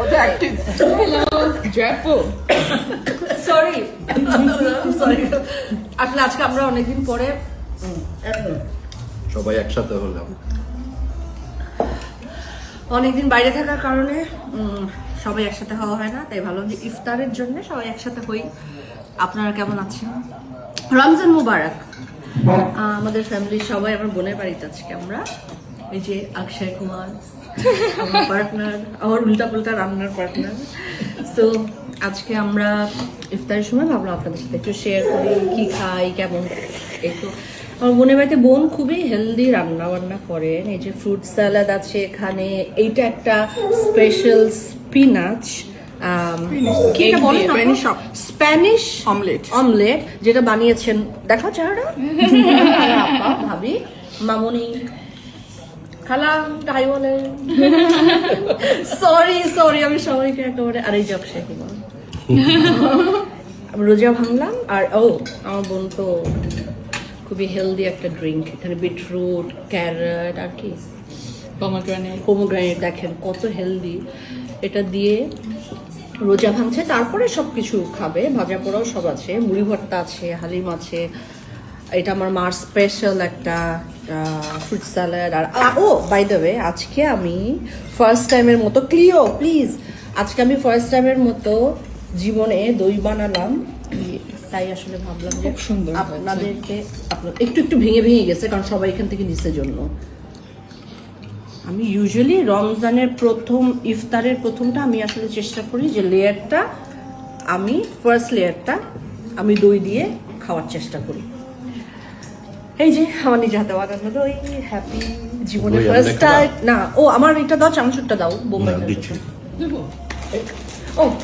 কত active. Sorry sorry, আসলে আজকে আমরা অনেকদিন পরে সবাই একসাথে হলাম। অনেকদিন বাইরে থাকার কারণে সবাই একসাথে হওয়া হয় না, তাই ভালো যে ইফতারের জন্য সবাই একসাথে হই। আপনারা কেমন আছেন? রমজান মুবারক। আমাদের ফ্যামিলির সবাই আমার বোনের বাড়িতে আজকে আমরা, এই যে অক্ষয় কুমার আমার পার্টনার, আমার উল্টা পুল্টা রান্নার পার্টনার। তো আজকে আমরা ইফতারের সময় ভাবলাম আপনাদের সাথে একটু শেয়ার করি কি খাই কেমন। এই তো আমার বোনের বাড়িতে বোন খুবই হেলদি রান্না বান্না করেন। এই যে ফ্রুট স্যালাড আছে এখানে, এইটা একটা স্পেশাল স্পিনাচ স্প্যানিশ অমলেট যেটা বানিয়েছেন, দেখো চেহারা আপা ভাবি মামনি খালা তাই বলে। সরি সরি, আমি সবাইকে একেবারে। আর এই জব শেখি রোজা ভাঙলাম। আর আমার বোন তো খুবই হেলদি একটা ড্রিঙ্ক, এখানে বিটরুট ক্যারট আর কি পোমোগ্রানেট, দেখেন কত হেলদি। এটা দিয়ে রোজা ভাঙছে, তারপরে সবকিছু খাবে, ভাজা পোড়াও সব আছে, মুড়ি ভর্তা আছে, হালিম আছে। এটা আমার মার স্পেশাল একটা ফ্রুট স্যালাড। আর বাই দ্য ওয়ে, আজকে আমি ফার্স্ট টাইমের মতো ক্লিও প্লিজ, আজকে আমি ফার্স্ট টাইমের মতো জীবনে দই বানালাম। তাই আসলে ভাবলাম যে সুন্দর আপনাদেরকে একটু একটু ভেঙে ভেঙে গেছে, কারণ সবাই এখান থেকে নিচের জন্য। আমি ইউজুয়ালি রমজানের ইফতারের প্রথমটা আমি আসলে চেষ্টা করি যে লেয়ারটা আমি ফার্স্ট লেয়ারটা আমি দই দিয়ে খাওয়ার চেষ্টা করি। এই যে আমার নিজে হাতে বানানো দই, হ্যাপি জীবনে ফার্স্ট টাইম। না আমার এটা দাও, চামচটা দাও, বোম্বাই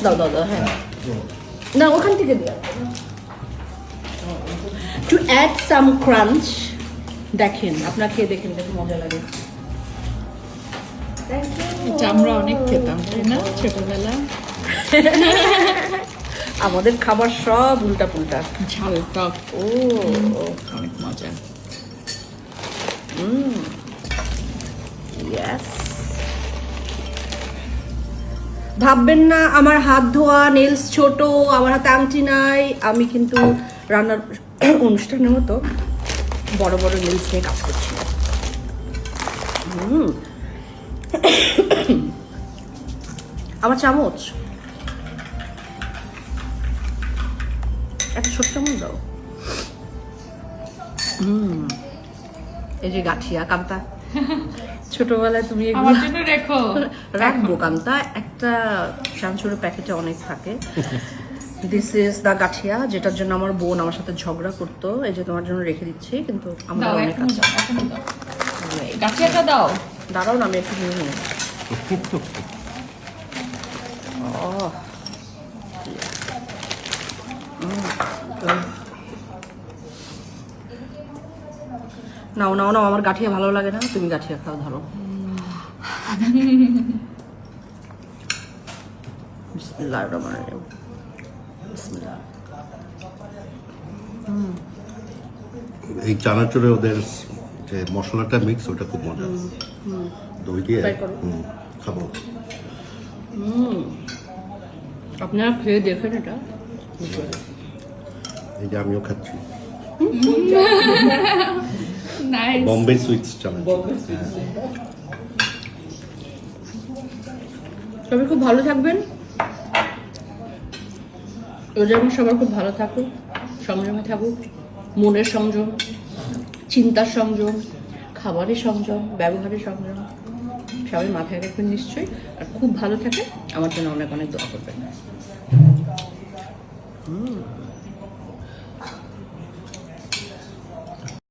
দাও দাও দাও। হ্যাঁ না, ওখান থেকে দিয়ে টু অ্যাড সাম ক্রাঞ্চ। দেখেন আপনারা খেয়ে দেখেন, দেখুন মজা লাগে। আমরা অনেক খেতাম তাই না ছোটবেলা। আমাদের খাবার সব উল্টা পুল্টা, ঝাল টক, অনেক মজা। ভাববেন না আমার হাত ধোয়া, নেলস ছোট, আমার হাতে আংটি নাই। আমি কিন্তু রান্নার অনুষ্ঠানের মতো বড় বড় নেলস নিয়ে কাজ করছি। আমার চামচ একটা ছোট্ট চামচ দাও। এই যে গাঠিয়া কান্তা, ছোটবেলায় তুমি রাখবো কান্তা, একটা চানাচুরের প্যাকেটে অনেক থাকে। দিস ইজ দা গাঠিয়া, যেটার জন্য আমার বোন আমার সাথে ঝগড়া করতো। এই যে তোমার জন্য রেখে দিচ্ছি, কিন্তু আমরা অনেক আছে। গাঠিয়াটা দাও, দাঁড়াও না, আমি একটু নিয়ে নিই। নাও নাও নাও, আমার গাঠিয়া ভালো লাগে না, তুমি গাঠিয়া খাও, ধরো। বিসমিল্লাহির রহমানির রহিম। বিসমিল্লাহ। এই চানাচুরে ওদের যে মশলাটা মিক্স, ওটা খুব মজা। দই দিয়ে খাবো। আপনারা খেয়ে দেখেন এটা। এই যে আমিও খাচ্ছি বম্বে সুইটস চানাচুর। সবাই খুব ভালো থাকবেন, রোজার সবার খুব ভালো থাকুক, সংযমে থাকুক, মনের সংযম, চিন্তার সংযম, খাবারের সংযম, ব্যবহারের সংযম সবাই মাথায় রাখবেন নিশ্চয়ই। আর খুব ভালো থাকে, আমার জন্য অনেক অনেক দোয়া করবেন।